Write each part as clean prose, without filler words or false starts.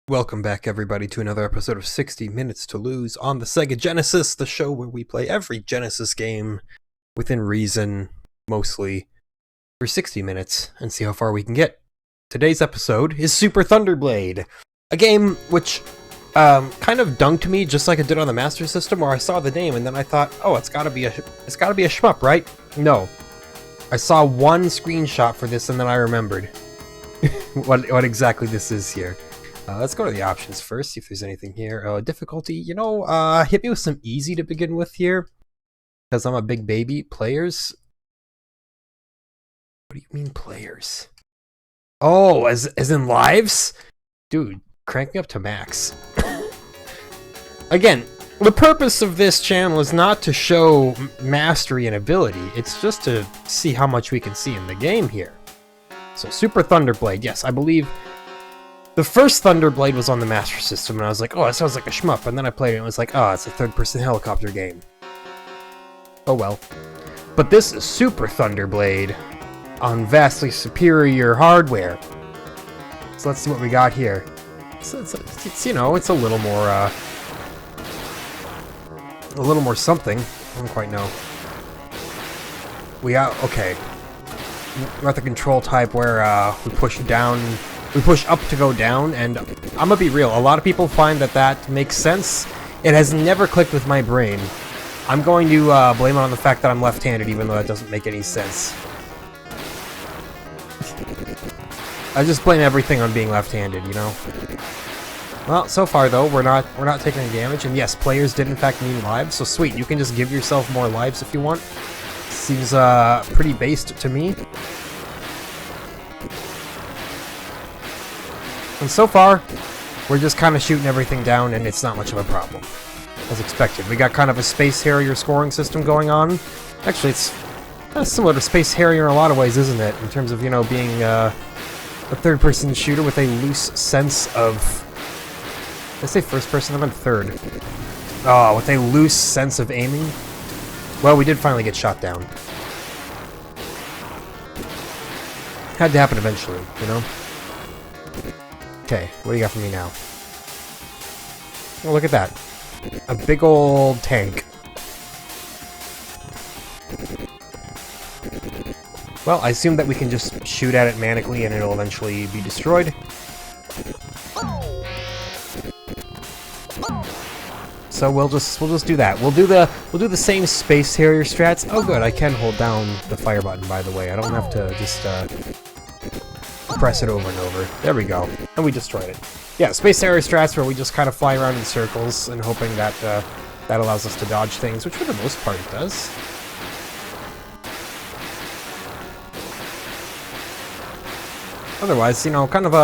Welcome back, everybody, to another episode of 60 Minutes to Lose on the Sega Genesis, the show where we play every Genesis game within reason, mostly, for 60 minutes and see how far we can get. Today's episode is Super Thunderblade, a game which kind of dunked me just like it did on the Master System, where I saw the name and then I thought, oh, it's gotta be a shmup, right? No. I saw one screenshot for this and then I remembered what exactly this is here. Let's go to the options first, see if there's anything here. Difficulty, hit me with some easy to begin with here, because I'm a big baby. Players? What do you mean players? Oh, as in lives? Dude, crank me up to max. Again, the purpose of this channel is not to show mastery and ability, it's just to see how much we can see in the game here. So, Super Thunderblade, yes, I believe the first Thunderblade was on the Master System, and I was like, oh, that sounds like a shmup, and then I played it and it was like, oh, it's a third-person helicopter game. Oh well. But this is Super Thunderblade on vastly superior hardware. So let's see what we got here. So it's a little more something. I don't quite know. We got, okay. We got the control type where we push down. We push up to go down, and I'm gonna be real, a lot of people find that makes sense. It has never clicked with my brain. I'm going to blame it on the fact that I'm left-handed, even though that doesn't make any sense. I just blame everything on being left-handed, you know? Well, so far though, we're not taking any damage, and yes, players did in fact mean lives, so sweet, you can just give yourself more lives if you want. Seems pretty based to me. And so far, we're just kind of shooting everything down, and it's not much of a problem. As expected. We got kind of a Space Harrier scoring system going on. Actually, it's kind of similar to Space Harrier in a lot of ways, isn't it? In terms of, being a third-person shooter with a loose sense of... Did I say first-person? I meant third. Oh, with a loose sense of aiming. Well, we did finally get shot down. Had to happen eventually, you know? Okay, what do you got for me now? Oh, look at that. A big old tank. Well, I assume that we can just shoot at it manically and it'll eventually be destroyed. So we'll just do that. We'll do the same Space Harrier strats. Oh good, I can hold down the fire button, by the way. I don't have to just press it over and over. There we go. And we destroyed it. Yeah, Space Harrier strats where we just kind of fly around in circles and hoping that that allows us to dodge things, which for the most part it does. Otherwise, kind of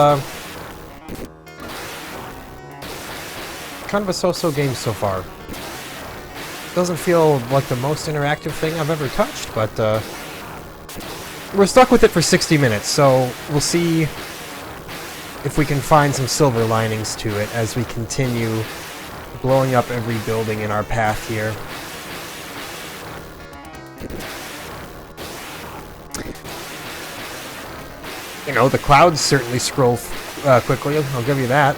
a so-so game so far. Doesn't feel like the most interactive thing I've ever touched, but we're stuck with it for 60 minutes, so we'll see if we can find some silver linings to it as we continue blowing up every building in our path here. The clouds certainly scroll quickly, I'll give you that.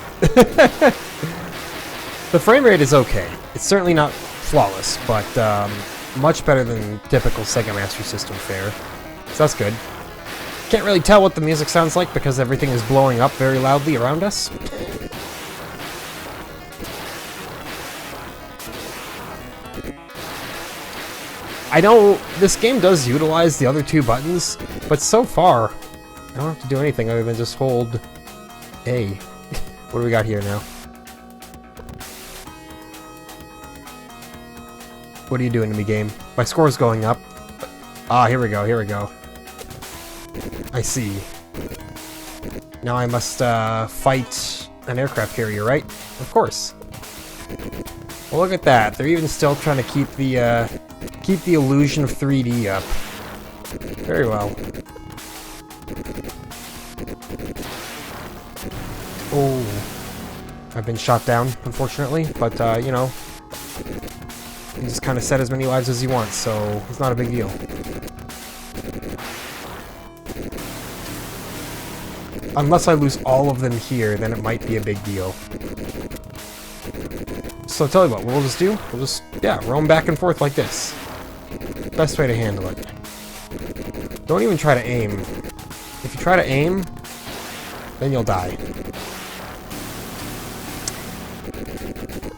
The frame rate is okay. It's certainly not flawless, but much better than typical Sega Master System fare. So that's good. Can't really tell what the music sounds like because everything is blowing up very loudly around us. I know this game does utilize the other two buttons, but so far, I don't have to do anything other than just hold A. What do we got here now? What are you doing to me, game? My score's going up. Ah, here we go, here we go. I see. Now I must fight an aircraft carrier, right? Of course. Well, look at that. They're even still trying to keep the illusion of 3D up. Very well. Oh, I've been shot down, unfortunately, but you just kind of set as many lives as you want, so it's not a big deal. Unless I lose all of them here, then it might be a big deal. So I'll tell you what, we'll just, yeah, roam back and forth like this. Best way to handle it. Don't even try to aim. If you try to aim, then you'll die.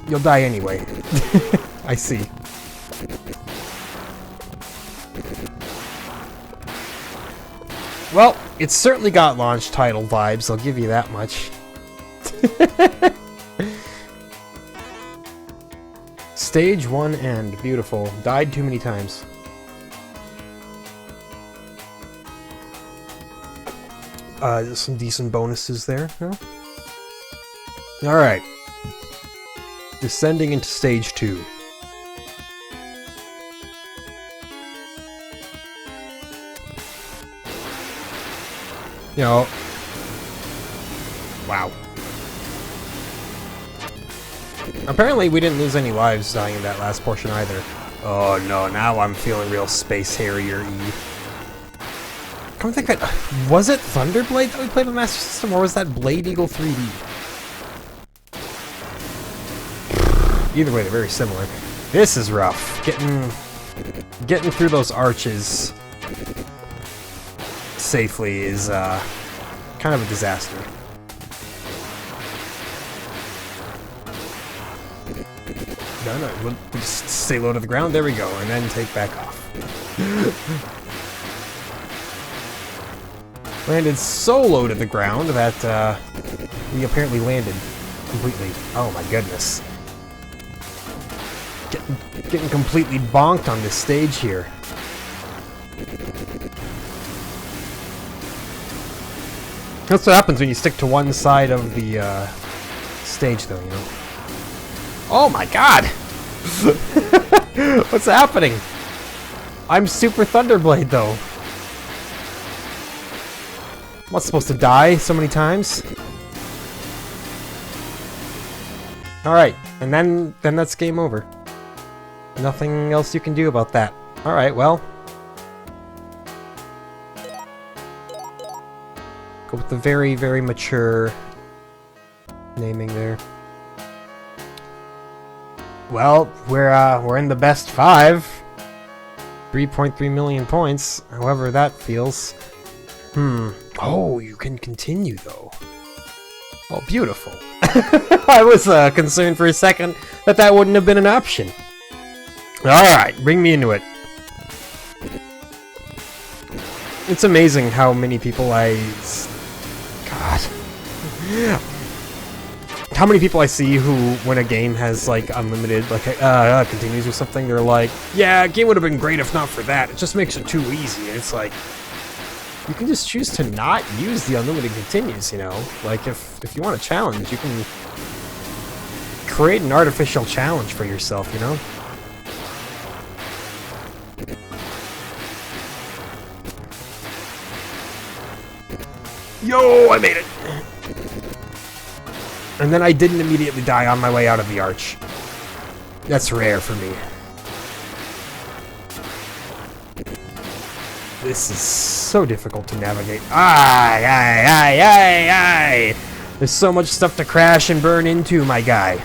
You'll die anyway. I see. Well, it's certainly got launch title vibes, I'll give you that much. Stage 1 end. Beautiful. Died too many times. Some decent bonuses there, no? Alright. Descending into stage 2. You know... Wow. Apparently we didn't lose any lives dying in that last portion either. Oh no, now I'm feeling real Space Harrier-y. Come think of it, was it Thunderblade that we played on Master System, or was that Blade Eagle 3D? Either way, they're very similar. This is rough. Getting through those arches safely is kind of a disaster. No, we'll just stay low to the ground. There we go, and then take back off. Landed so low to the ground that we apparently landed completely. Oh my goodness. Getting completely bonked on this stage here. That's what happens when you stick to one side of the stage, though, you know. Oh my god! What's happening? I'm Super Thunderblade, though. I'm not supposed to die so many times. Alright, and then that's game over. Nothing else you can do about that. Alright, well. Go with the very, very mature naming there. Well, we're in the best 5. 3.3 million points, however that feels. Oh, you can continue though. Oh, beautiful. I was concerned for a second that wouldn't have been an option. Alright, bring me into it. It's amazing how many people God. How many people I see who, when a game has, like, unlimited, like, continues or something, they're like, yeah, a game would have been great if not for that. It just makes it too easy. And it's like, you can just choose to not use the unlimited continues, you know? Like, if you want a challenge, you can create an artificial challenge for yourself, you know? Yo, I made it! And then I didn't immediately die on my way out of the arch. That's rare for me. This is so difficult to navigate. Ay! There's so much stuff to crash and burn into, my guy.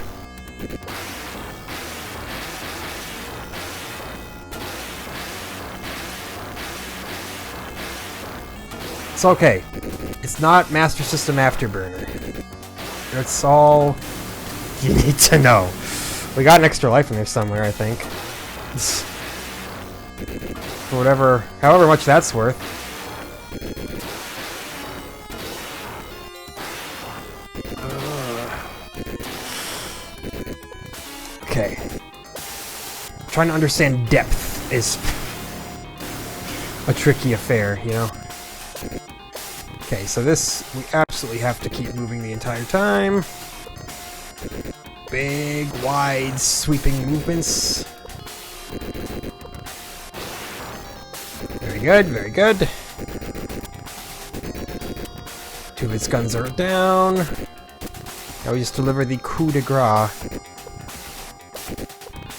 It's okay. It's not Master System Afterburner. That's all you need to know. We got an extra life in there somewhere, I think. For however much that's worth. Okay. Trying to understand depth is a tricky affair, you know? Okay, so this, we absolutely have to keep moving the entire time. Big, wide, sweeping movements. Very good, very good. 2 of its guns are down. Now we just deliver the coup de grace.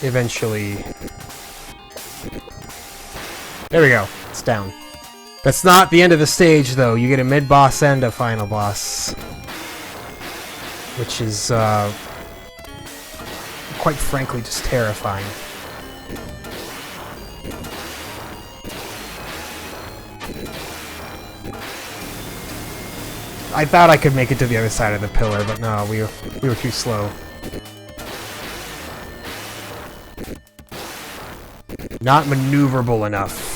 Eventually. There we go. It's down. That's not the end of the stage, though. You get a mid-boss and a final boss. Which is, quite frankly, just terrifying. I thought I could make it to the other side of the pillar, but no, we were too slow. Not maneuverable enough.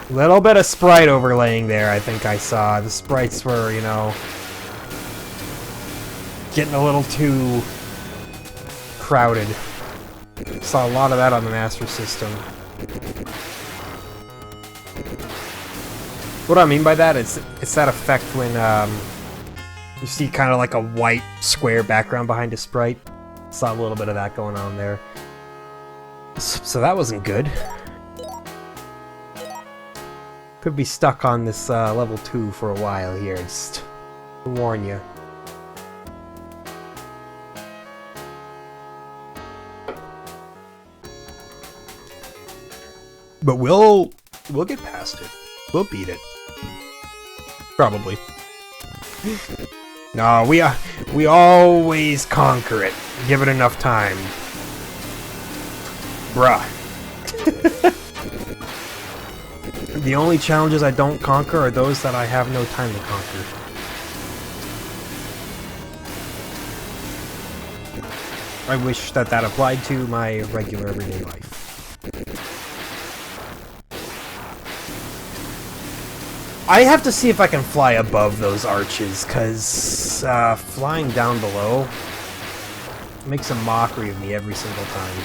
Little bit of sprite overlaying there, I think I saw. The sprites were, you know, getting a little too crowded. Saw a lot of that on the Master System. What I mean by that is it's that effect when you see kind of like a white square background behind a sprite. Saw a little bit of that going on there. So that wasn't good. Could be stuck on this level 2 for a while here, just to warn you. But we'll get past it. We'll beat it. Probably. No, we always conquer it. Give it enough time. Bruh. The only challenges I don't conquer are those that I have no time to conquer. I wish that that applied to my regular everyday life. I have to see if I can fly above those arches, because flying down below makes a mockery of me every single time.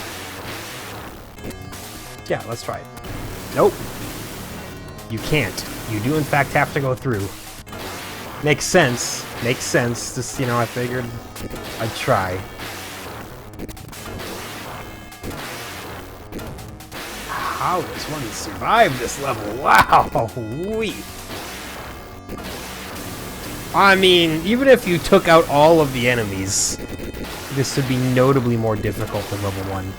Yeah, let's try it. Nope. You can't. You do in fact have to go through. Makes sense. Makes sense. Just, you know, I figured I'd try. How does one survive this level? Wow! Wee. I mean, even if you took out all of the enemies, this would be notably more difficult than level 1.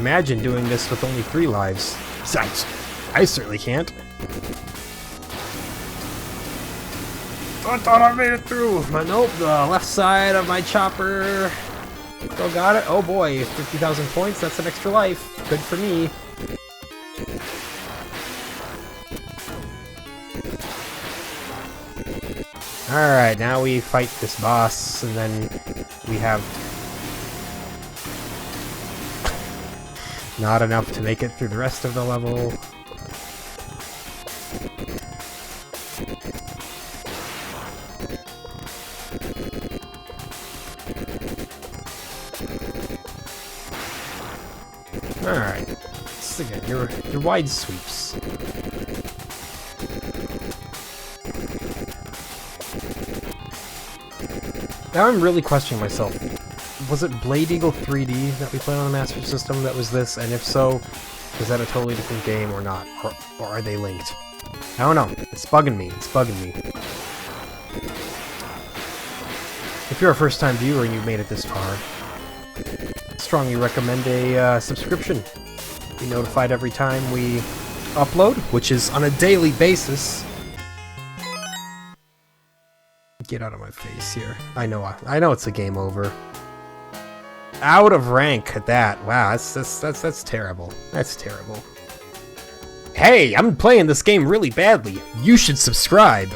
Imagine doing this with only 3 lives. I certainly can't. I thought I made it through, but nope, the left side of my chopper. Still got it. Oh boy, 50,000 points, that's an extra life. Good for me. Alright, now we fight this boss, and then we have not enough to make it through the rest of the level. Alright, this is again, your wide sweeps. Now I'm really questioning myself. Was it Blade Eagle 3D that we played on the Master System that was this? And if so, is that a totally different game or not? Or are they linked? I don't know. It's bugging me. It's bugging me. If you're a first-time viewer and you've made it this far, I strongly recommend a subscription. Be notified every time we upload, which is on a daily basis. Get out of my face here. I know it's a game over. Out of rank at that. Wow, that's terrible. That's terrible. Hey, I'm playing this game really badly. You should subscribe.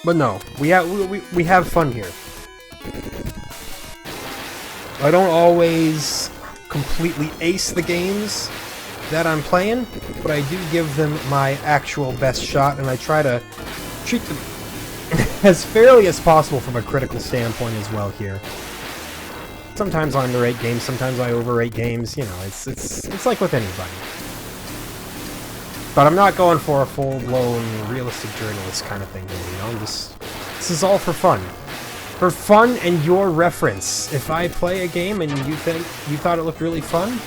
But no, we have fun here. I don't always completely ace the games that I'm playing, but I do give them my actual best shot, and I try to treat them as fairly as possible from a critical standpoint as well here. Sometimes I underrate games, sometimes I overrate games, you know, it's like with anybody. But I'm not going for a full-blown realistic journalist kind of thing here, you know, this is all for fun. For fun and your reference. If I play a game and you thought it looked really fun,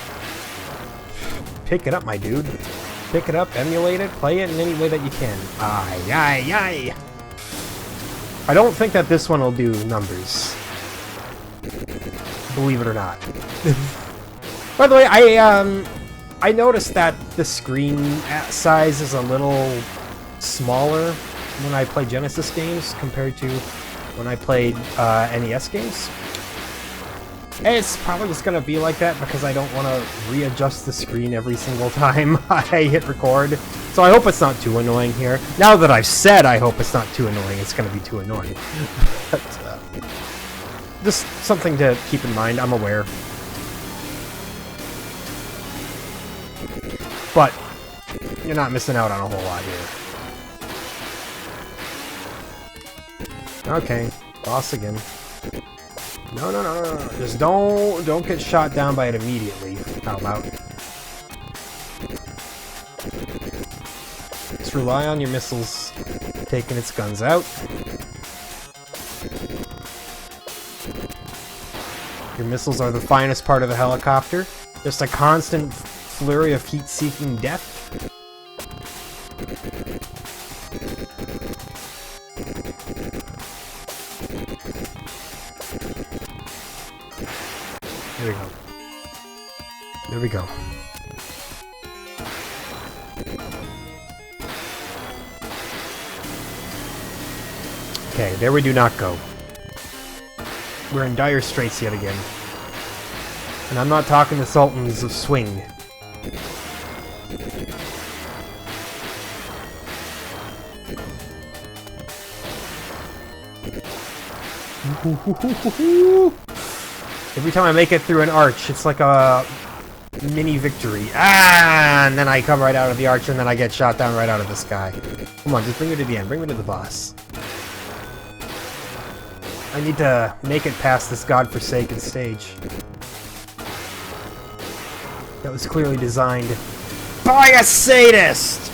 pick it up, my dude. Pick it up, emulate it, play it in any way that you can. Aye, aye, aye. I don't think that this one will do numbers. believe it or not. By the way, I noticed that the screen size is a little smaller when I play Genesis games compared to when I played NES games. It's probably just gonna be like that because I don't want to readjust the screen every single time I hit record. So I hope it's not too annoying here. Now that I've said I hope it's not too annoying, it's gonna be too annoying. But, just something to keep in mind, I'm aware. But you're not missing out on a whole lot here. Okay, boss again. No. Just don't get shot down by it immediately. Out loud. Just rely on your missiles taking its guns out. Your missiles are the finest part of the helicopter. Just a constant flurry of heat-seeking death. There we go. There we go. Okay, there we do not go. We're in dire straits yet again. And I'm not talking the Sultans of Swing. Every time I make it through an arch, it's like a mini victory. Ah! And then I come right out of the arch, and then I get shot down right out of the sky. Come on, just bring me to the end. Bring me to the boss. I need to make it past this godforsaken stage. That was clearly designed by a sadist!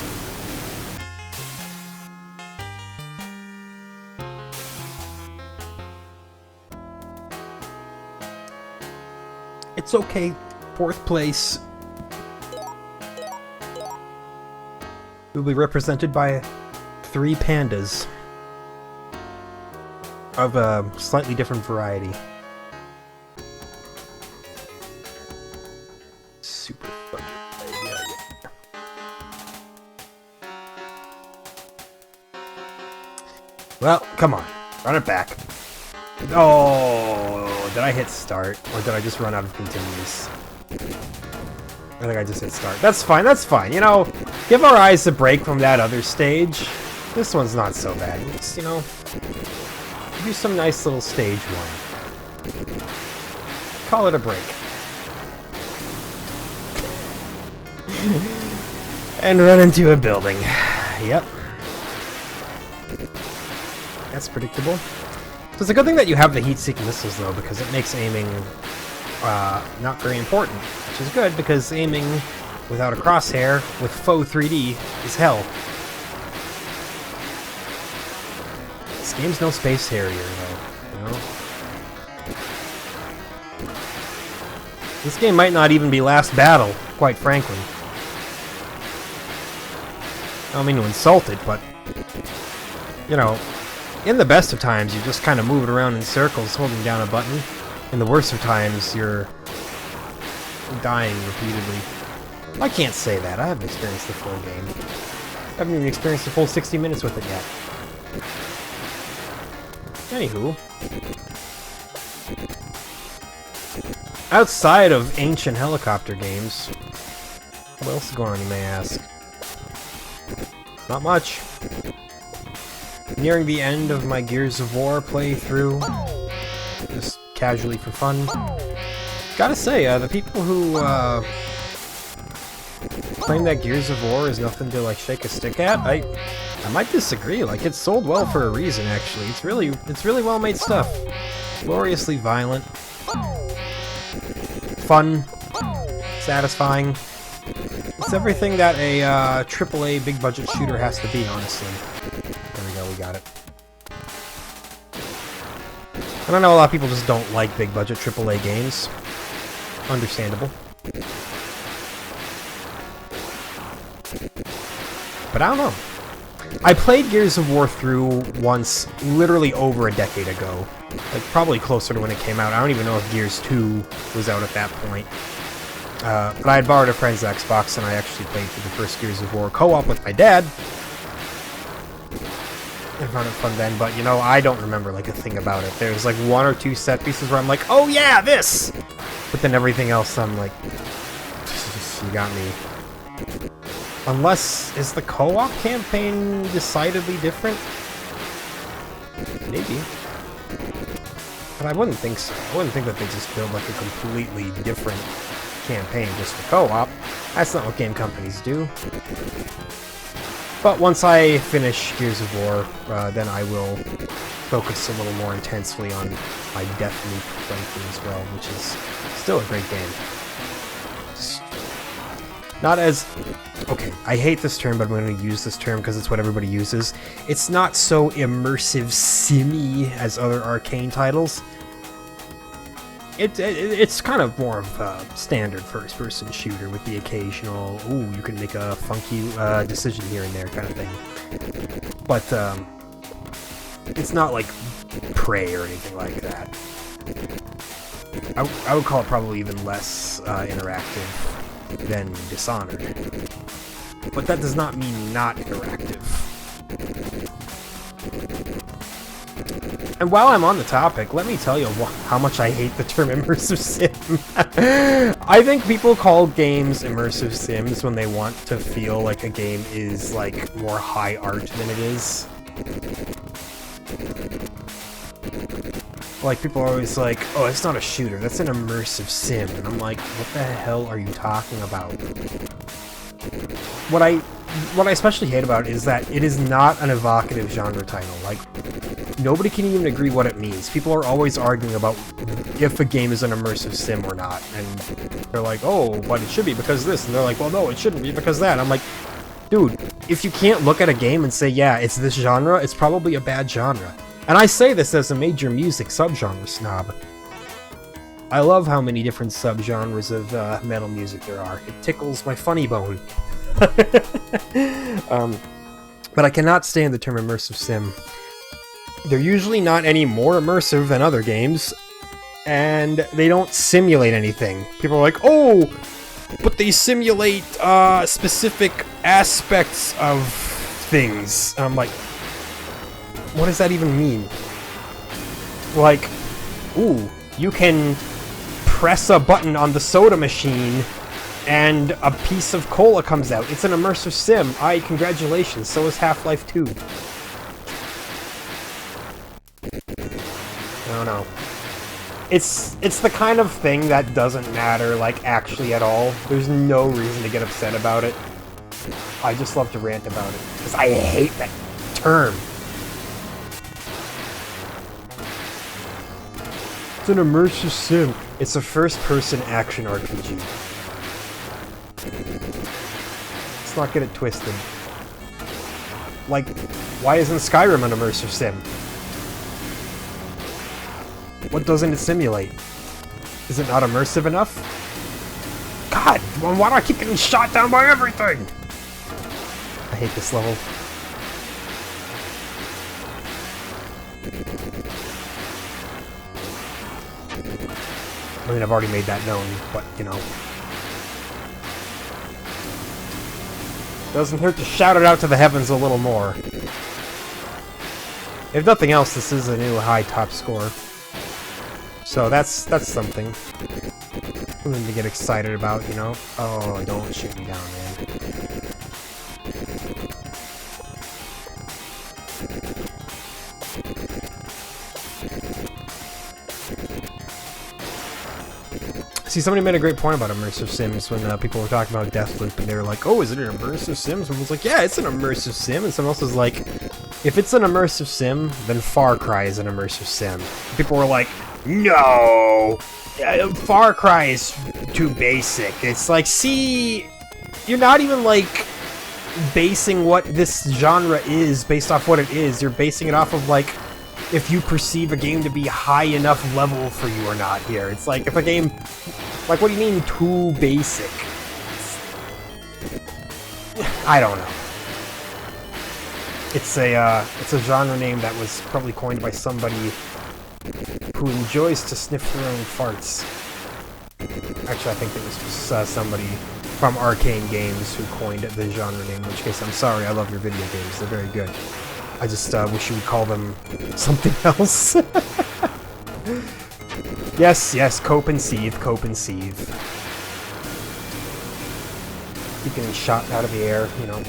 It's okay. 4th place. We'll be represented by 3 pandas of a slightly different variety. Super fun. Well, come on. Run it back. Oh, did I hit start? Or did I just run out of continues? I think I just hit start. That's fine, that's fine. You know, give our eyes a break from that other stage. This one's not so bad. Just, you know, do some nice little stage 1. Call it a break. And run into a building. Yep. That's predictable. So it's a good thing that you have the heat-seeking missiles, though, because it makes aiming not very important. Which is good, because aiming without a crosshair with faux 3D is hell. This game's no Space Harrier, though. You know? This game might not even be Last Battle, quite frankly. I don't mean to insult it, but, you know, in the best of times, you're just kind of moving around in circles, holding down a button. In the worst of times, you're dying repeatedly. I can't say that. I haven't experienced the full game. I haven't even experienced the full 60 minutes with it yet. Anywho. Outside of ancient helicopter games, what else is going on, you may ask? Not much. Nearing the end of my Gears of War playthrough, just casually for fun. Gotta say, the people who claim that Gears of War is nothing to like shake a stick at, I might disagree. Like, it's sold well for a reason. Actually, it's really well made stuff. Gloriously violent, fun, satisfying. It's everything that a AAA big budget shooter has to be, honestly. There we go, we got it. And I know a lot of people just don't like big budget AAA games. Understandable. But I don't know. I played Gears of War through once, literally over a decade ago. Like, probably closer to when it came out. I don't even know if Gears 2 was out at that point. But I had borrowed a friend's Xbox, and I actually played through the first Gears of War co-op with my dad. I found it fun then, but, you know, I don't remember, like, a thing about it. There's, like, 1 or 2 set pieces where I'm like, oh yeah, this! But then everything else, I'm like, you got me. Unless, is the co-op campaign decidedly different? Maybe. But I wouldn't think so. I wouldn't think that they just build, like, a completely different campaign just for co-op. That's not what game companies do. But once I finish Gears of War, then I will focus a little more intensely on my Deathloop playthrough as well, which is still a great game. Not as... Okay, I hate this term, but I'm going to use this term because it's what everybody uses. It's not so immersive simmy as other Arcane titles. It's kind of more of a standard first-person shooter with the occasional, ooh, you can make a funky decision here and there kind of thing. But it's not like Prey or anything like that. I would call it probably even less interactive than Dishonored. But that does not mean not interactive. And while I'm on the topic, let me tell you how much I hate the term immersive sim. I think people call games immersive sims when they want to feel like a game is, like, more high art than it is. Like, people are always like, oh, it's not a shooter, that's an immersive sim. And I'm like, what the hell are you talking about? What I especially hate about it is that it is not an evocative genre title. Like, nobody can even agree what it means. People are always arguing about if a game is an immersive sim or not. And they're like, oh, but it should be because this. And they're like, well, no, it shouldn't be because that. I'm like, dude, if you can't look at a game and say, yeah, it's this genre, it's probably a bad genre. And I say this as a major music subgenre snob. I love how many different subgenres of metal music there are. It tickles my funny bone. But I cannot stand the term immersive sim. They're usually not any more immersive than other games, and they don't simulate anything. People are like, oh, but they simulate specific aspects of things. And I'm like, what does that even mean? Like, ooh, you can press a button on the soda machine and a piece of cola comes out. It's an immersive sim. Congratulations, so is Half-Life 2. I don't know. It's the kind of thing that doesn't matter, like, actually at all. There's no reason to get upset about it. I just love to rant about it, because I hate that term. It's an immersive sim. It's a first-person action RPG. Let's not get it twisted. Like, why isn't Skyrim an immersive sim? What doesn't it simulate? Is it not immersive enough? God, why do I keep getting shot down by everything? I hate this level. I mean, I've already made that known, but, you know. Doesn't hurt to shout it out to the heavens a little more. If nothing else, this is a new high top score. So that's something. Something to get excited about, you know? Oh, don't shoot me down, man. See, somebody made a great point about immersive sims when people were talking about Deathloop, and they were like, oh, is it an immersive sim? Someone was like, yeah, it's an immersive sim, and someone else was like, if it's an immersive sim, then Far Cry is an immersive sim. People were like, no! Far Cry is too basic. It's like, see, you're not even, like, basing what this genre is based off what it is. You're basing it off of, like, if you perceive a game to be high enough level for you or not here. It's like, if a game... Like, what do you mean, too basic? I don't know. It's a genre name that was probably coined by somebody who enjoys to sniff their own farts. Actually, I think it was somebody from Arcane Games who coined the genre name, in which case, I'm sorry, I love your video games, they're very good. I just wish you would call them something else. Yes, yes, cope and seethe, cope and seethe. Keep getting shot out of the air, you know.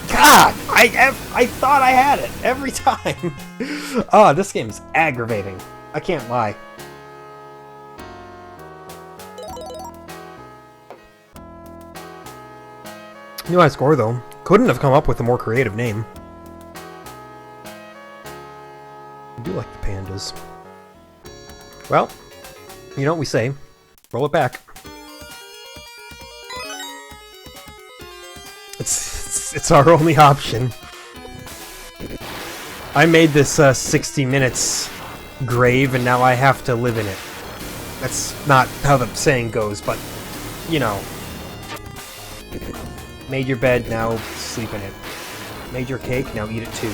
God! I thought I had it every time! Oh, this game's aggravating. I can't lie. New high score, though. Couldn't have come up with a more creative name. I do like the pandas. Well, you know what we say. Roll it back. It's our only option. I made this 60 minutes grave, and now I have to live in it. That's not how the saying goes, but, you know. Made your bed, now sleep in it. Made your cake, now eat it too.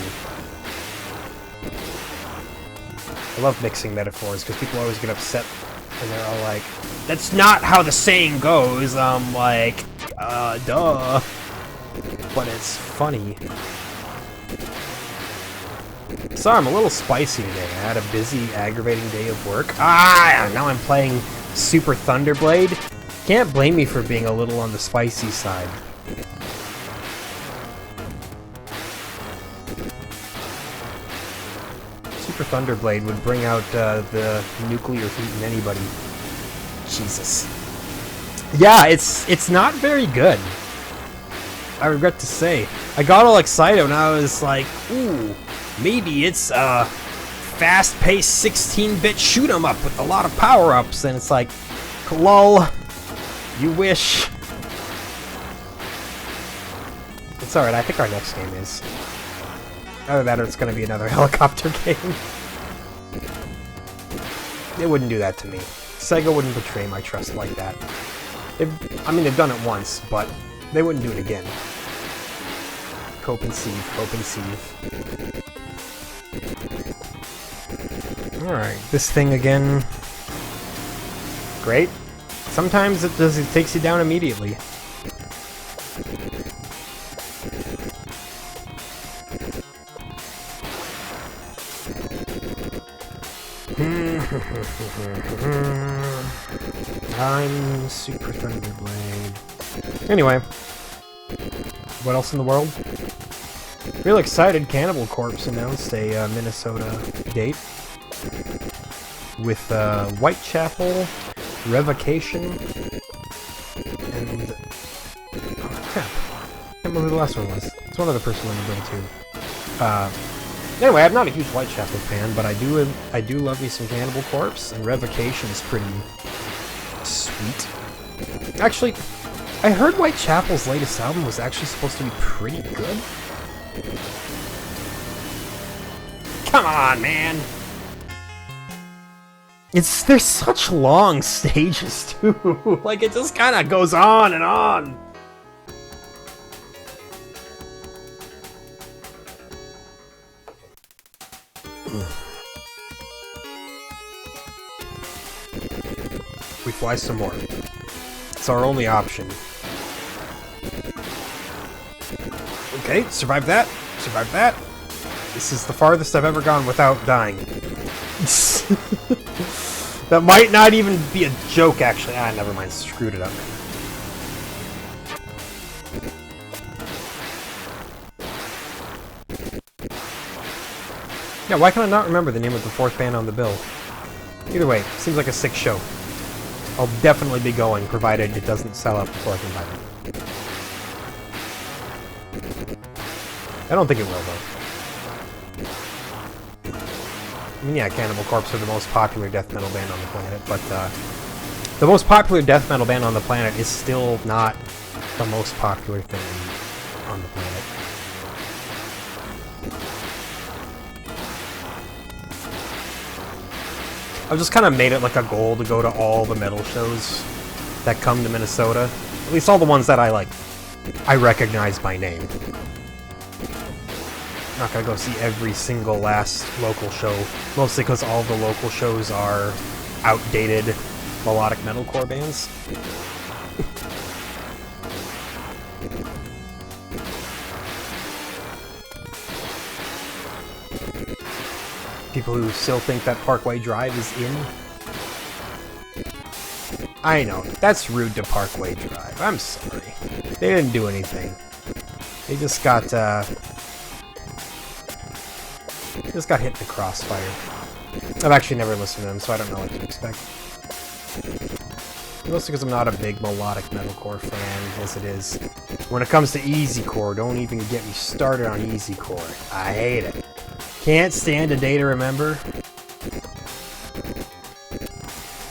I love mixing metaphors, because people always get upset, and they're all like, that's not how the saying goes. I'm like, duh. But it's funny. Sorry, I'm a little spicy today. I had a busy, aggravating day of work. Now I'm playing Super Thunderblade. Can't blame me for being a little on the spicy side. Super Thunderblade would bring out the nuclear heat in anybody. Jesus. Yeah, it's not very good. I regret to say. I got all excited when I was like, ooh, maybe it's a fast-paced 16-bit shoot-'em up with a lot of power-ups, and it's like, lol, you wish. It's alright, I think our next game is. Either that or it's gonna be another helicopter game. They wouldn't do that to me. Sega wouldn't betray my trust like that. I mean, they've done it once, but they wouldn't do it again. Cope and seethe, cope and seethe. Alright, this thing again. Great. Sometimes it takes you down immediately. I'm Super Thunderblade. Anyway. What else in the world? Real excited, Cannibal Corpse announced a Minnesota date. With Whitechapel, Revocation, and... oh, crap. I can't remember who the last one was. It's one other person on the bill, too. Anyway, I'm not a huge Whitechapel fan, but I do love me some Cannibal Corpse, and Revocation is pretty sweet. Actually, I heard Whitechapel's latest album was actually supposed to be pretty good. Come on, man! There's such long stages, too. Like, it just kind of goes on and on. We fly some more. It's our only option. Okay, survive that. Survive that. This is the farthest I've ever gone without dying. That might not even be a joke, actually. Never mind. Screwed it up. Yeah, why can I not remember the name of the fourth band on the bill? Either way, seems like a sick show. I'll definitely be going, provided it doesn't sell out before I can buy them. I don't think it will, though. I mean, yeah, Cannibal Corpse are the most popular death metal band on the planet, but the most popular death metal band on the planet is still not the most popular thing on the planet. I've just kind of made it like a goal to go to all the metal shows that come to Minnesota. At least all the ones that I recognize by name. I'm not gonna go see every single last local show, mostly because all the local shows are outdated melodic metalcore bands. People who still think that Parkway Drive is in. I know, that's rude to Parkway Drive. I'm sorry. They didn't do anything. They just got hit in the crossfire. I've actually never listened to them, so I don't know what to expect. Mostly because I'm not a big melodic metalcore fan, as it is. When it comes to easycore, don't even get me started on easycore. I hate it. Can't stand A Day to Remember.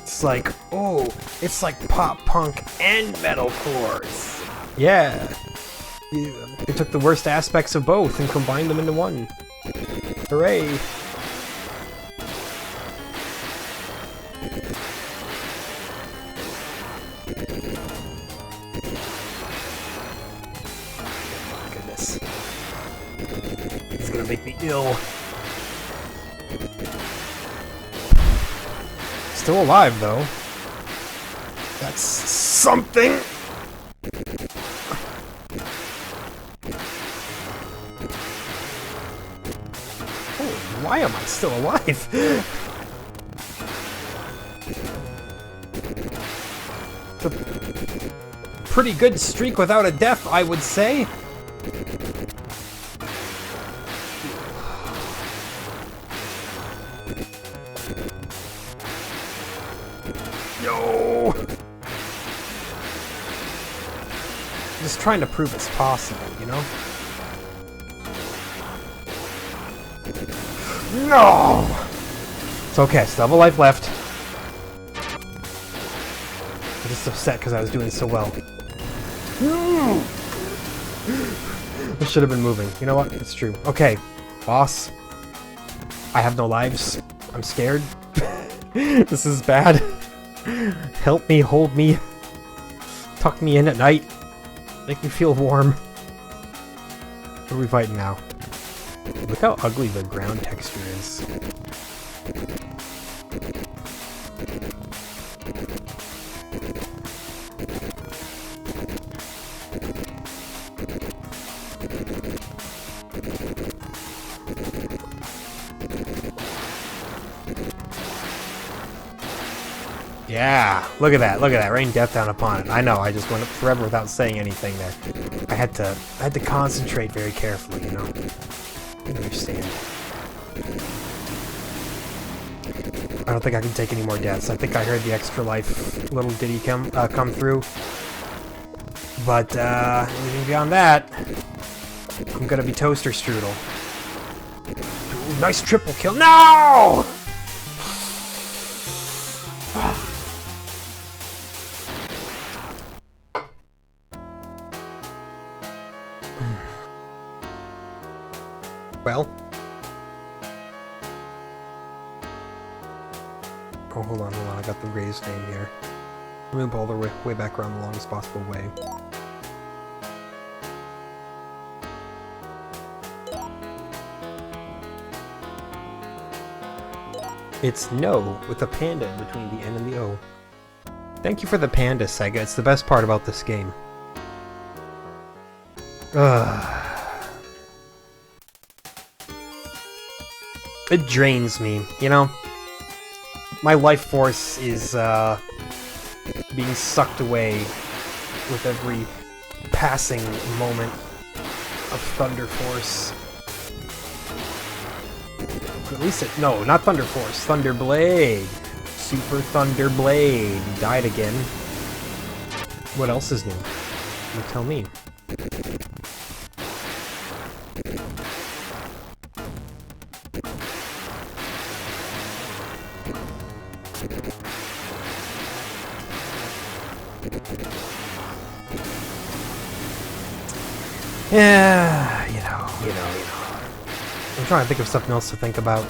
It's like, oh, it's like pop punk and metalcore. Yeah. They took the worst aspects of both and combined them into one. Hooray. Goodness. It's gonna make me ill. Still alive, though. That's something! Oh, why am I still alive? It's a pretty good streak without a death, I would say. No! Just trying to prove it's possible, you know? No! It's okay, still have a life left. I'm just upset because I was doing so well. I should have been moving. You know what? It's true. Okay, boss. I have no lives. I'm scared. This is bad. Help me, hold me. Tuck me in at night. Make me feel warm. What are we fighting now? Look how ugly the ground texture is. Yeah, look at that, rain death down upon it. I know, I just went forever without saying anything there. I had to concentrate very carefully, you know? I understand. I don't think I can take any more deaths. I think I heard the extra life little ditty come through. But, anything beyond that, I'm gonna be toaster strudel. Ooh, nice triple kill. No! Well. Oh, hold on, I got the greatest name here. Move all the way back around the longest possible way. It's no, with a panda in between the N and the O. Thank you for the panda, Sega. It's the best part about this game. It drains me, you know? My life force is, being sucked away with every passing moment of Thunder Force. At least no, not Thunder Force, Thunder Blade. Super Thunder Blade. He died again. What else is new? You tell me. Yeah, you know. I'm trying to think of something else to think about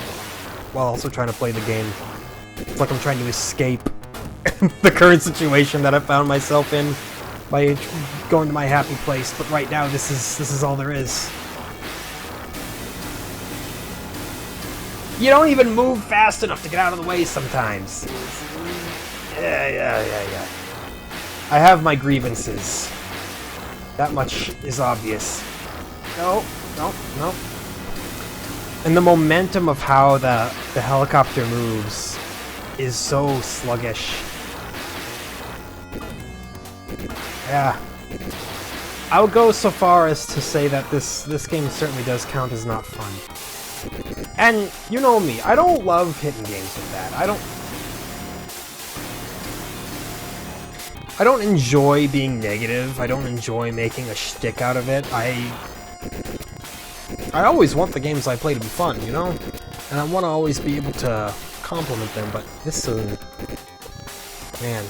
while also trying to play the game. It's like I'm trying to escape the current situation that I found myself in by going to my happy place, but right now this is all there is. You don't even move fast enough to get out of the way sometimes. Yeah. I have my grievances. That much is obvious. No. And the momentum of how the helicopter moves is so sluggish. Yeah. I would go so far as to say that this game certainly does count as not fun. And you know me, I don't love hitting games like that. I don't enjoy being negative. I don't enjoy making a shtick out of it. I always want the games I play to be fun, you know? And I want to always be able to compliment them, but this is... Man.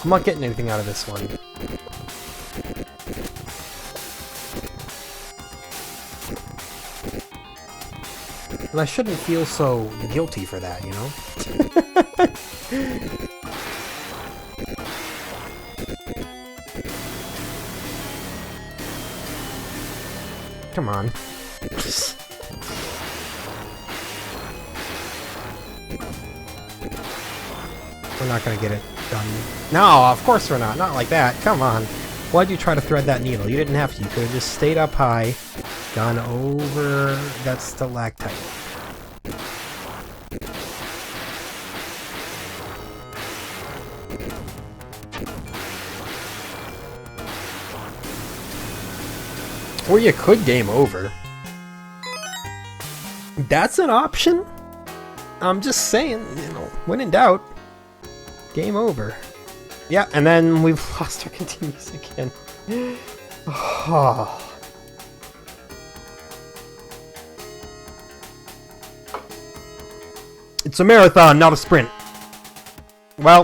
I'm not getting anything out of this one. And I shouldn't feel so guilty for that, you know? Come on. We're not gonna get it done. No, of course we're not. Not like that. Come on. Why'd you try to thread that needle? You didn't have to. You could have just stayed up high, gone over that stalactite. Or you could game over. That's an option. I'm just saying, you know, when in doubt, game over. Yeah, and then we've lost our continues again. Oh. It's a marathon, not a sprint. Well,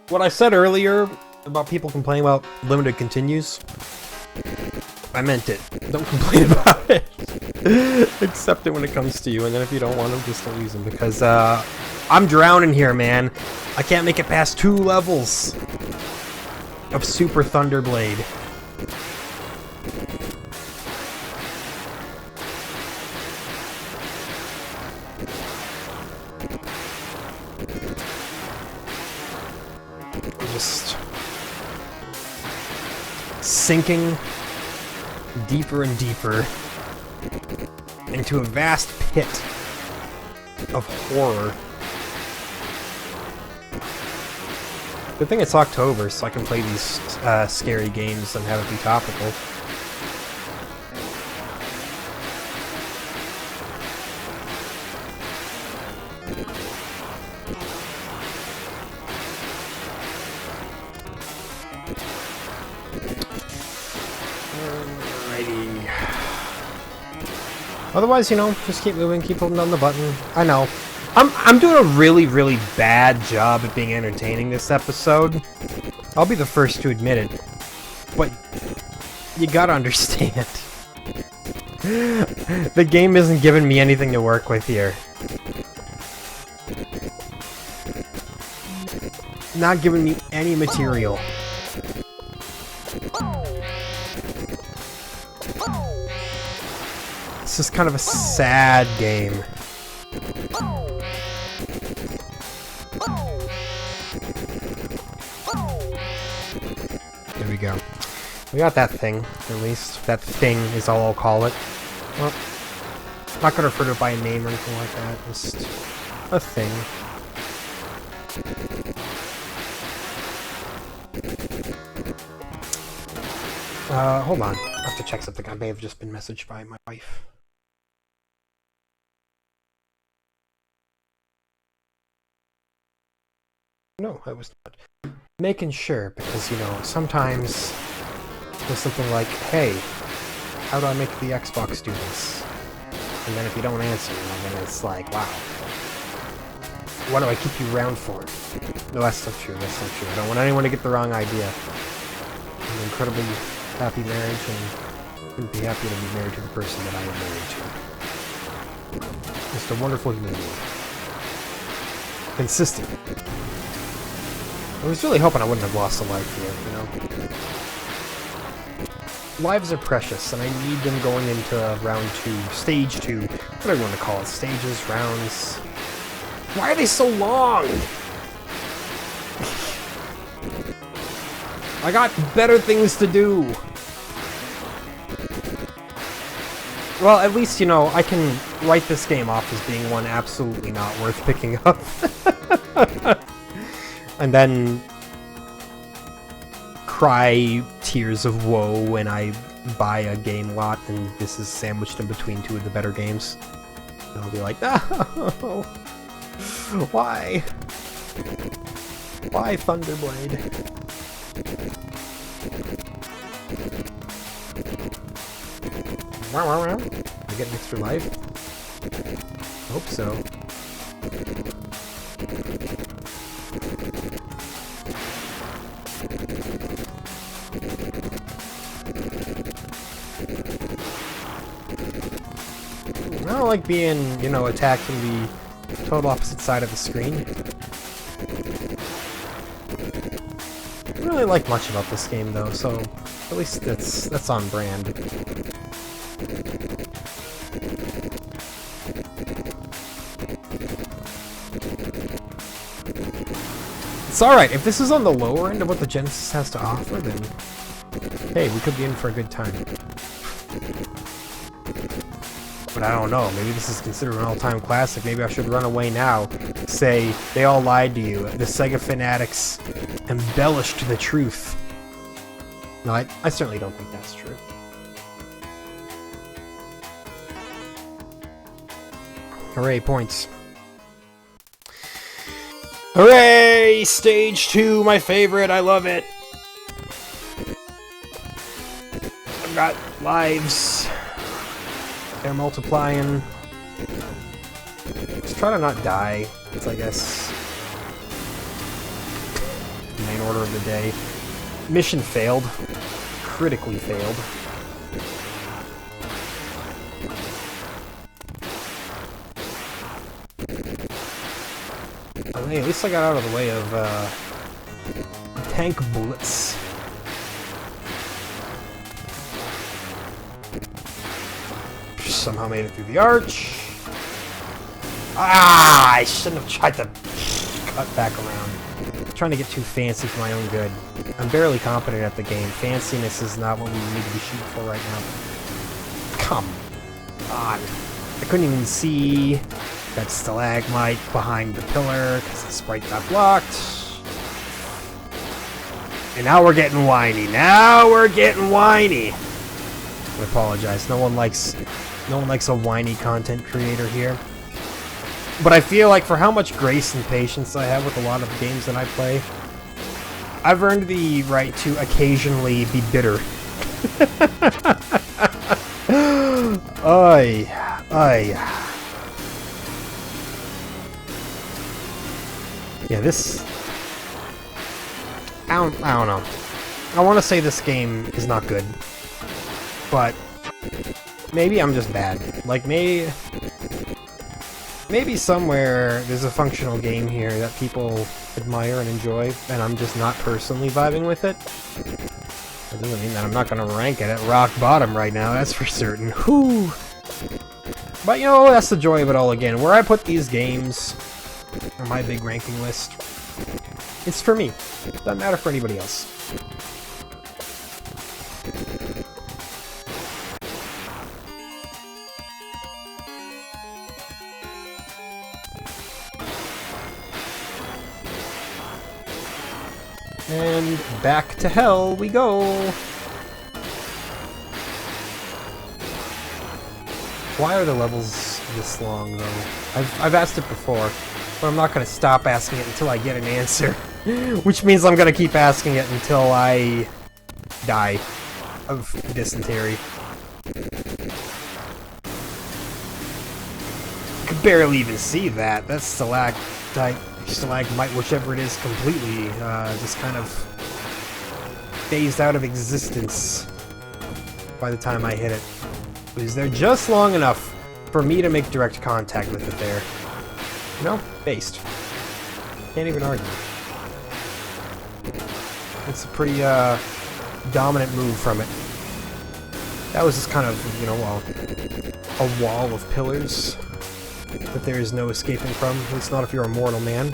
what I said earlier about people complaining about limited continues, I meant it. Don't complain about it. Accept it when it comes to you, and then if you don't want them, just don't use them, because I'm drowning here, man. I can't make it past 2 levels of Super Thunderblade. I'm just sinking deeper and deeper into a vast pit of horror. Good thing it's October, so I can play these scary games and have it be topical. Otherwise, you know, just keep moving, keep holding down the button. I know. I'm doing a really, really bad job at being entertaining this episode. I'll be the first to admit it. But you gotta understand. The game isn't giving me anything to work with here. Not giving me any material. This is kind of a sad game. There we go. We got that thing, at least. That thing is all I'll call it. Well, I'm not gonna refer to it by a name or anything like that. Just a thing. Hold on. I have to check something. I may have just been messaged by my wife. No, I was not. Making sure, because, you know, sometimes there's something like, hey, how do I make the Xbox do this? And then if you don't answer, then it's like, wow. What do I keep you around for? No, that's not true, that's not true. I don't want anyone to get the wrong idea. I'm an incredibly happy marriage, and wouldn't be happy to be married to the person that I am married to. Just a wonderful human being. consistent. I was really hoping I wouldn't have lost a life here, you know? Lives are precious, and I need them going into round 2, stage 2, whatever you want to call it, stages, rounds. Why are they so long? I got better things to do. Well, at least, you know, I can write this game off as being one absolutely not worth picking up. And then cry tears of woe when I buy a game lot and this is sandwiched in between 2 of the better games. And I'll be like, no! Why? Why Thunderblade? I get an extra life? Hope so. I don't like being, you know, attacked from the total opposite side of the screen. I don't really like much about this game though, so at least that's on brand. It's alright, if this is on the lower end of what the Genesis has to offer, then hey, we could be in for a good time. But I don't know, maybe this is considered an all-time classic, maybe I should run away now, say, they all lied to you, the Sega fanatics embellished the truth. No, I certainly don't think that's true. Hooray, points. Hooray! Stage 2, my favorite, I love it! I've got lives. They're multiplying. Just try to not die. It's, I guess, the main order of the day. Mission failed. Critically failed. Oh, hey, at least I got out of the way of tank bullets. Somehow made it through the arch. Ah! I shouldn't have tried to cut back around. I'm trying to get too fancy for my own good. I'm barely competent at the game. Fanciness is not what we need to be shooting for right now. Come on. I couldn't even see that stalagmite behind the pillar because the sprite got blocked. And now we're getting whiny. Now we're getting whiny. I apologize. No one likes a whiny content creator here. But I feel like for how much grace and patience I have with a lot of the games that I play, I've earned the right to occasionally be bitter. Ay. Yeah, this... I don't know. I want to say this game is not good. But maybe I'm just bad. Like, maybe somewhere there's a functional game here that people admire and enjoy, and I'm just not personally vibing with it. That doesn't mean that I'm not going to rank it at rock bottom right now, that's for certain. Whew. But, you know, that's the joy of it all again. Where I put these games on my big ranking list, it's for me. It doesn't matter for anybody else. And back to hell we go! Why are the levels this long, though? I've asked it before, but I'm not going to stop asking it until I get an answer. Which means I'm going to keep asking it until I die of dysentery. I could barely even see that. That's stalagmite, whichever it is, completely just kind of phased out of existence by the time I hit it. It was there just long enough for me to make direct contact with it there. You know? Based. Can't even argue. It's a pretty dominant move from it. That was just kind of, you know, a wall of pillars that there is no escaping from. At least not if you're a mortal man.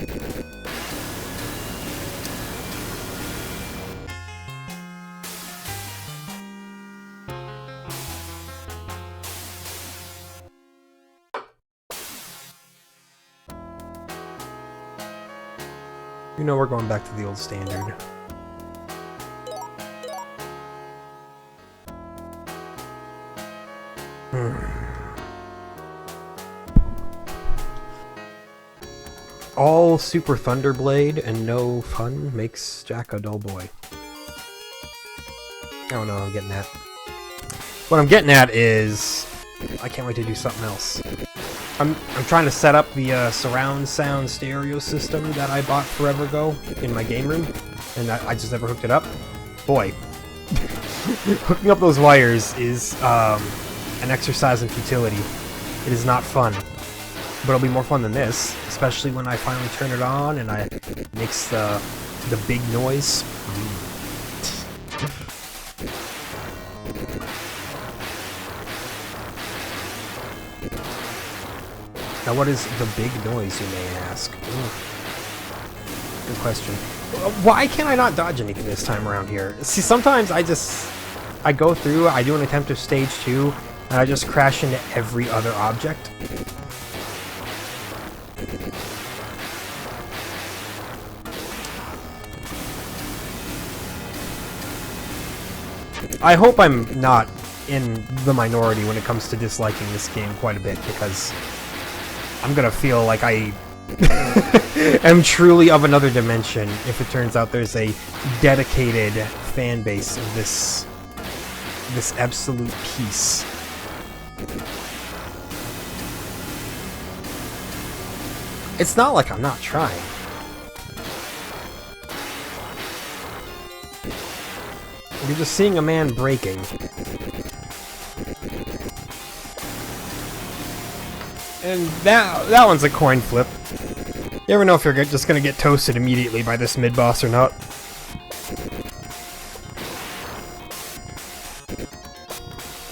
You know we're going back to the old standard. All Super Thunderblade and no fun makes Jack a dull boy. I don't know what I'm getting at. What I'm getting at is I can't wait to do something else. I'm trying to set up the surround sound stereo system that I bought forever ago in my game room, and I just never hooked it up. Boy, hooking up those wires is an exercise in futility. It is not fun, but it'll be more fun than this, especially when I finally turn it on and it makes the big noise. Now, what is the big noise, you may ask? Good question. Why can't I not dodge anything this time around here? See, sometimes I go through, I do an attempt of stage 2, and I just crash into every other object. I hope I'm not in the minority when it comes to disliking this game quite a bit, because I'm gonna feel like I am truly of another dimension if it turns out there's a dedicated fan base of this absolute piece. It's not like I'm not trying. You're just seeing a man breaking. And that one's a coin flip. You ever know if you're just gonna get toasted immediately by this mid-boss or not?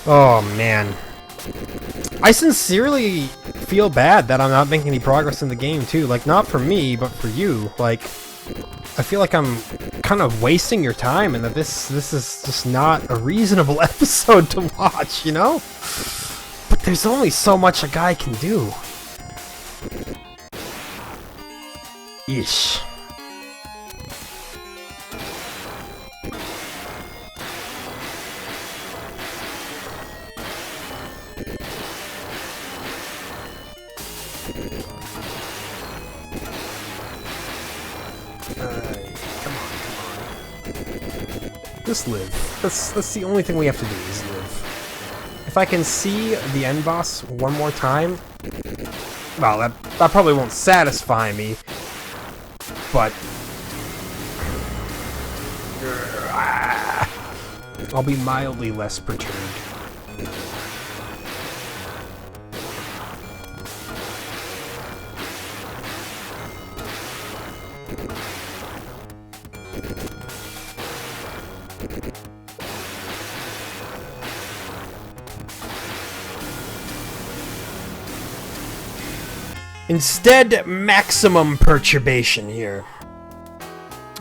Oh, man. I sincerely feel bad that I'm not making any progress in the game, too. Like, not for me, but for you. Like, I feel like I'm kind of wasting your time and that this is just not a reasonable episode to watch, you know? But there's only so much a guy can do. Yeesh. Come on. Just live. That's the only thing we have to do is live. If I can see the end boss one more time, well, that probably won't satisfy me, but I'll be mildly less perturbed. Instead, maximum perturbation here.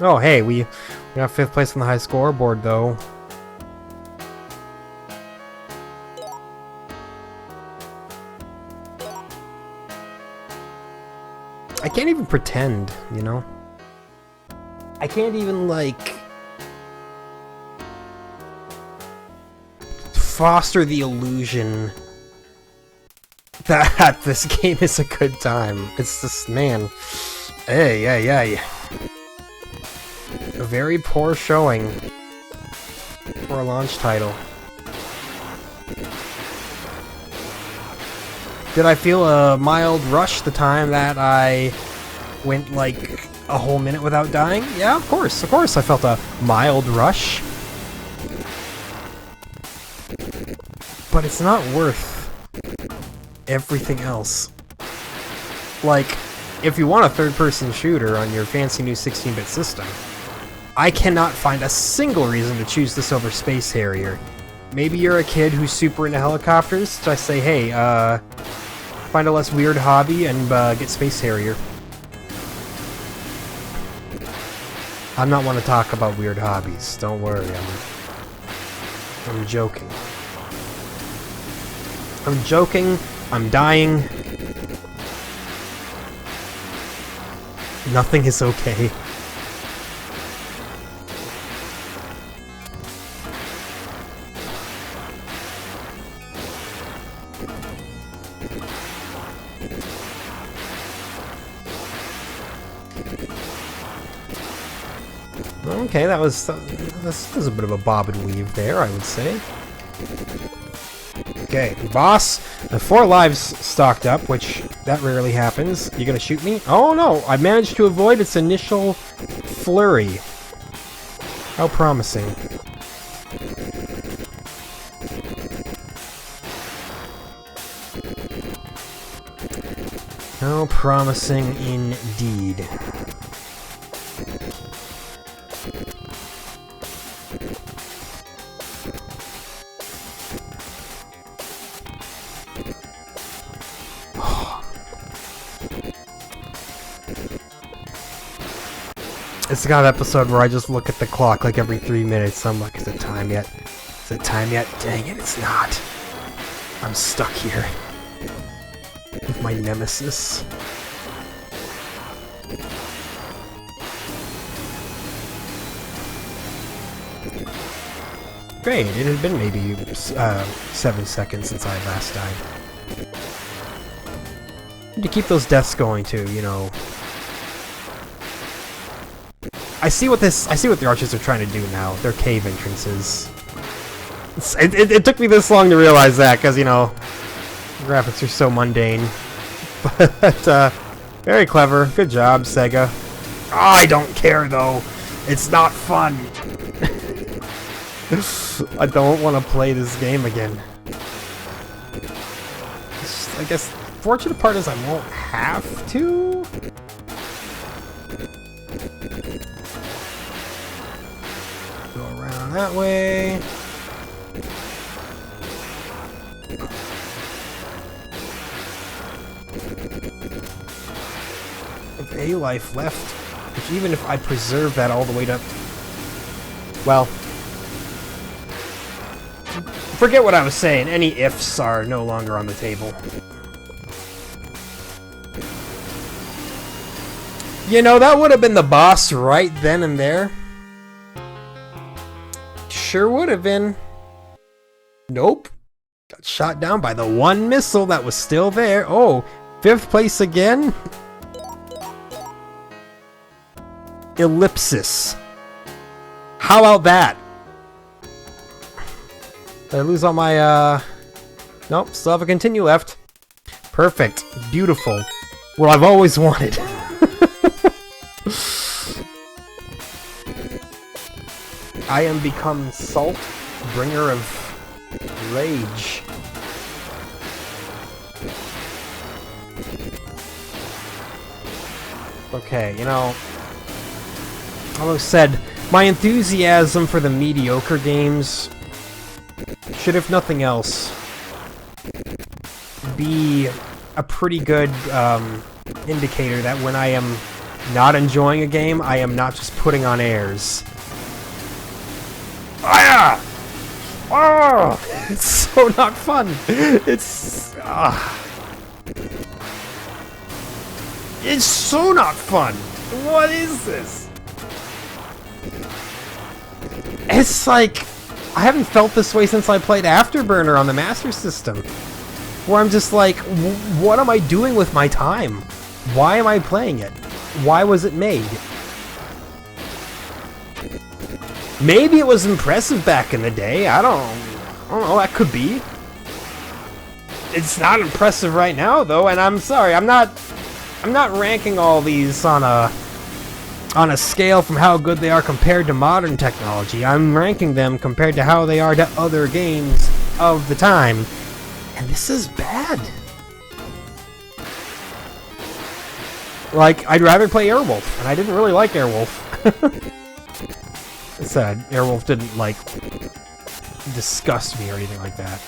Oh, hey, we got 5th place on the high scoreboard, though. I can't even pretend, you know? I can't even, like, foster the illusion that this game is a good time. It's just, man. Hey. A very poor showing for a launch title. Did I feel a mild rush the time that I went like a whole minute without dying? Yeah, of course I felt a mild rush. But it's not worth everything else. Like, if you want a third-person shooter on your fancy new 16-bit system, I cannot find a single reason to choose this over Space Harrier. Maybe you're a kid who's super into helicopters, so I say, hey, find a less weird hobby and get Space Harrier. I'm not one to talk about weird hobbies. Don't worry, I'm joking. I'm joking. I'm dying. Nothing is okay. Okay, that was a bit of a bob and weave there, I would say. Okay, boss, the 4 lives stocked up, which that rarely happens. You gonna shoot me? Oh no, I managed to avoid its initial flurry. How promising. How promising indeed. It's the kind of episode where I just look at the clock like every 3 minutes. I'm like, is it time yet? Is it time yet? Dang it, it's not. I'm stuck here. With my nemesis. Great, it had been maybe 7 seconds since I last died. Need to keep those deaths going too, you know. I see what the archers are trying to do now. They're cave entrances. It took me this long to realize that, because, you know, graphics are so mundane. But, very clever. Good job, Sega. Oh, I don't care, though. It's not fun. I don't want to play this game again. I guess the fortunate part is I won't have to. Go around that way. With a life left, which even if I preserve that all the way to... Well... Forget what I was saying. Any ifs are no longer on the table. You know, that would have been the boss right then and there. Sure would have been. Nope. Got shot down by the one missile that was still there. Oh, 5th place again? Ellipsis. How about that? Did I lose all my, Nope, still have a continue left. Perfect. Beautiful. What I've always wanted. I am become Salt, bringer of rage. Okay, you know, although said, my enthusiasm for the mediocre games should, if nothing else, be a pretty good indicator that when I am not enjoying a game, I am not just putting on airs. Ah! Oh! It's so not fun. It's so not fun. What is this? It's like I haven't felt this way since I played Afterburner on the Master System, where I'm just like, what am I doing with my time? Why am I playing it? Why was it made? Maybe it was impressive back in the day. I don't know, that could be. It's not impressive right now though, and I'm sorry, I'm not ranking all these on a scale from how good they are compared to modern technology. I'm ranking them compared to how they are to other games of the time. And this is bad. Like, I'd rather play Airwolf, and I didn't really like Airwolf. It's sad. Airwolf didn't, like, disgust me or anything like that.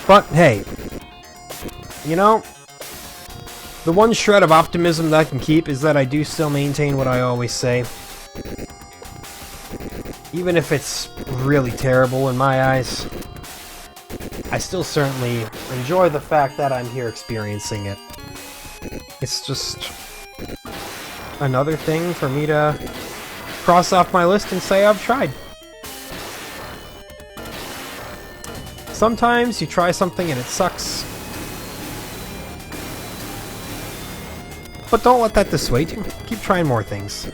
But, hey, you know, the one shred of optimism that I can keep is that I do still maintain what I always say. Even if it's really terrible in my eyes, I still certainly enjoy the fact that I'm here experiencing it. It's just another thing for me to cross off my list and say I've tried. Sometimes you try something and it sucks. But don't let that dissuade you. Keep trying more things.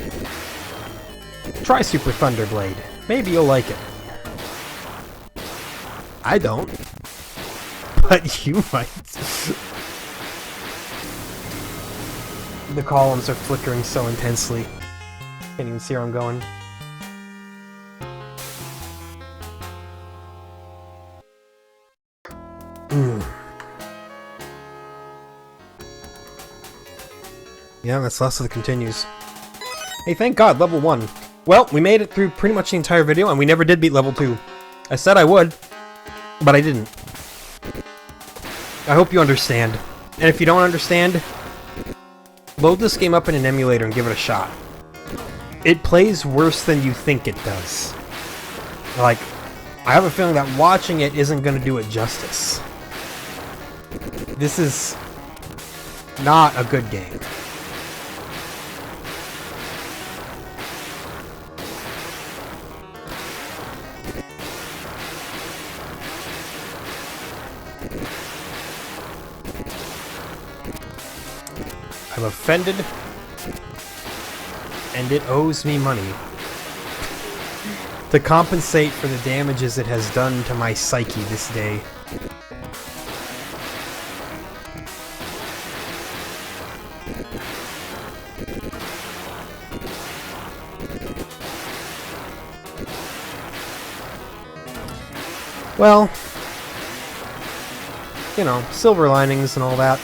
Try Super Thunderblade. Maybe you'll like it. I don't. But you might. The columns are flickering so intensely. Can't even see where I'm going. Yeah, that's less of the continues. Hey, thank God, level 1. Well, we made it through pretty much the entire video, and we never did beat level 2. I said I would, but I didn't. I hope you understand. And if you don't understand, load this game up in an emulator and give it a shot. It plays worse than you think it does. Like, I have a feeling that watching it isn't going to do it justice. This is not a good game. I'm offended, and it owes me money to compensate for the damages it has done to my psyche this day. Well, you know, silver linings and all that.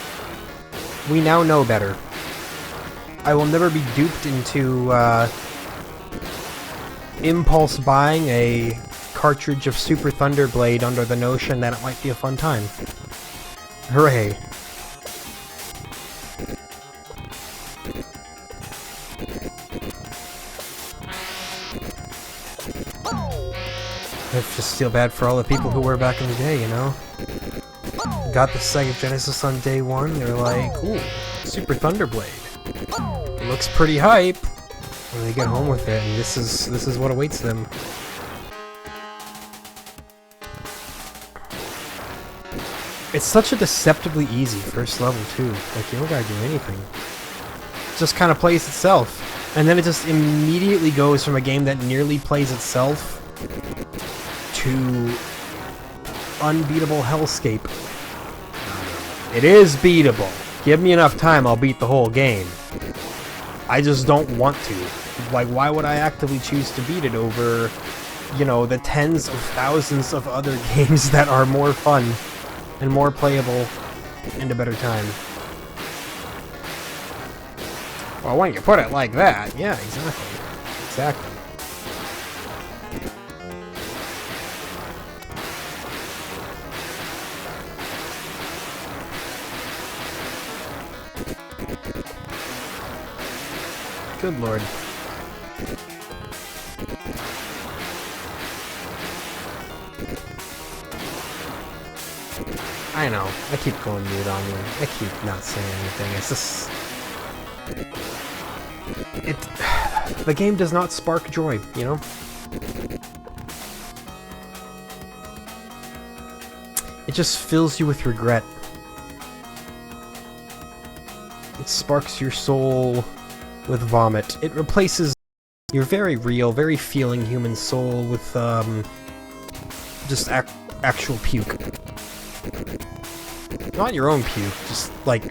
We now know better. I will never be duped into impulse buying a cartridge of Super Thunderblade under the notion that it might be a fun time. Hooray. I just feel bad for all the people who were back in the day, you know? Got the Sega Genesis on day one, they're like, ooh, Super Thunderblade. It looks pretty hype. And they get home with it, and this is what awaits them. It's such a deceptively easy first level too. Like, you don't gotta do anything. It just kind of plays itself. And then it just immediately goes from a game that nearly plays itself to unbeatable hellscape. It is beatable. Give me enough time, I'll beat the whole game. I just don't want to. Like, why would I actively choose to beat it over, you know, the tens of thousands of other games that are more fun and more playable and a better time? Well, when you put it like that, yeah, exactly. Exactly. Good lord. I know, I keep going mute on you. I keep not saying anything. It's just... the game does not spark joy, you know? It just fills you with regret. It sparks your soul with vomit. It replaces your very real, very feeling human soul with, just actual puke. Not your own puke, just, like,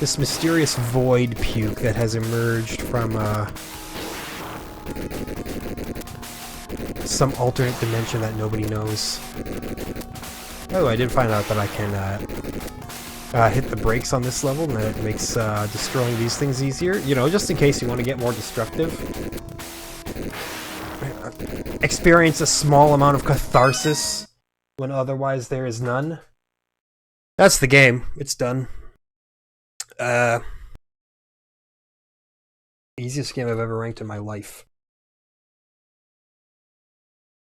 this mysterious void puke that has emerged from, some alternate dimension that nobody knows. By the way, I did find out that I can hit the brakes on this level, and that it makes destroying these things easier. You know, just in case you want to get more destructive. Experience a small amount of catharsis when otherwise there is none. That's the game. It's done. Easiest game I've ever ranked in my life.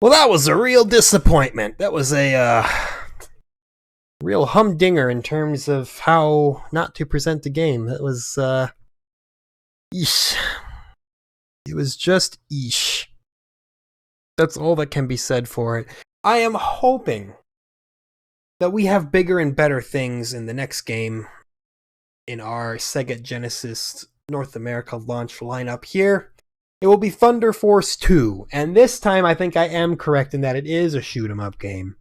Well, that was a real disappointment. That was a real humdinger in terms of how not to present the game. That was eesh. It was just eesh. That's all that can be said for it. I am hoping that we have bigger and better things in the next game in our Sega Genesis North America launch lineup here. It will be Thunder Force 2, and this time I think I am correct in that it is a shoot-'em-up game.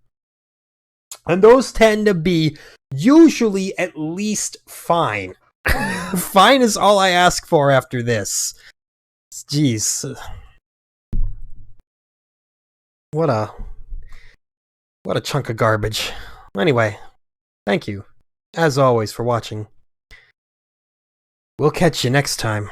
And those tend to be usually at least fine. Fine is all I ask for after this. Jeez. What a chunk of garbage. Anyway, thank you, as always, for watching. We'll catch you next time.